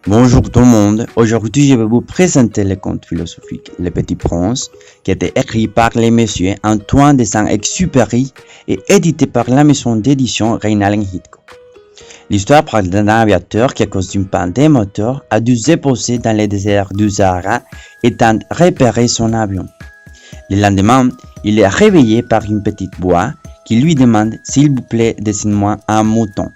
Bonjour tout le monde, aujourd'hui je vais vous présenter le conte philosophique Le Petit Prince qui a été écrit par les messieurs Antoine de Saint-Exupéry et édité par la maison d'édition Reinalden Hitchcock. L'histoire parle d'un aviateur qui à cause d'une panne des moteurs a dû se poser dans les déserts du Sahara et tente de réparer son avion. Le lendemain, il est réveillé par une petite voix qui lui demande s'il vous plaît dessine-moi un mouton.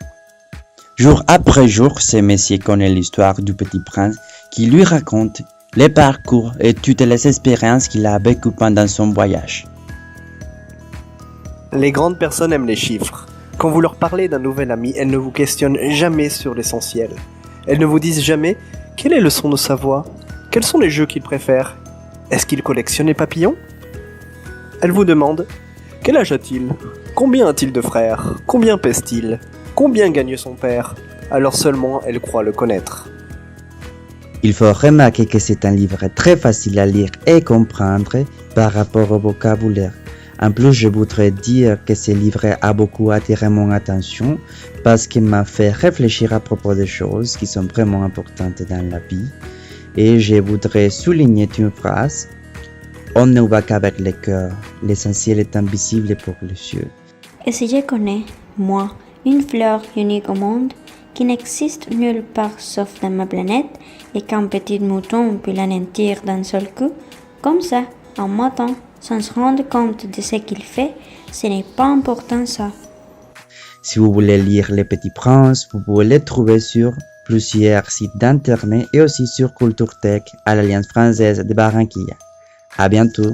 Jour après jour, ce monsieur connaît l'histoire du petit prince qui lui raconte les parcours et toutes les expériences qu'il a vécues pendant son voyage. Les grandes personnes aiment les chiffres. Quand vous leur parlez d'un nouvel ami, elles ne vous questionnent jamais sur l'essentiel. Elles ne vous disent jamais quel est le son de sa voix, quels sont les jeux qu'il préfère, est-ce qu'il collectionne les papillons. Elles vous demandent quel âge a-t-il, combien a-t-il de frères, combien pèse-t-il, combien gagne son père, alors seulement elles croient le connaître. Il faut remarquer que c'est un livre très facile à lire et comprendre par rapport au vocabulaire. En plus, je voudrais dire que ce livre a beaucoup attiré mon attention parce qu'il m'a fait réfléchir à propos des choses qui sont vraiment importantes dans la vie. Et je voudrais souligner une phrase. On ne voit qu'avec le cœur, l'essentiel est invisible pour les yeux. Et si je connais, moi, une fleur unique au monde, qui n'existe nulle part sauf dans ma planète, et qu'un petit mouton peut l'anéantir d'un seul coup, comme ça, en matin, sans se rendre compte de ce qu'il fait, ce n'est pas important ça. Si vous voulez lire Les Petits Princes, vous pouvez les trouver sur plusieurs sites d'internet et aussi sur Culture Tech à l'Alliance française de Barranquilla. À bientôt!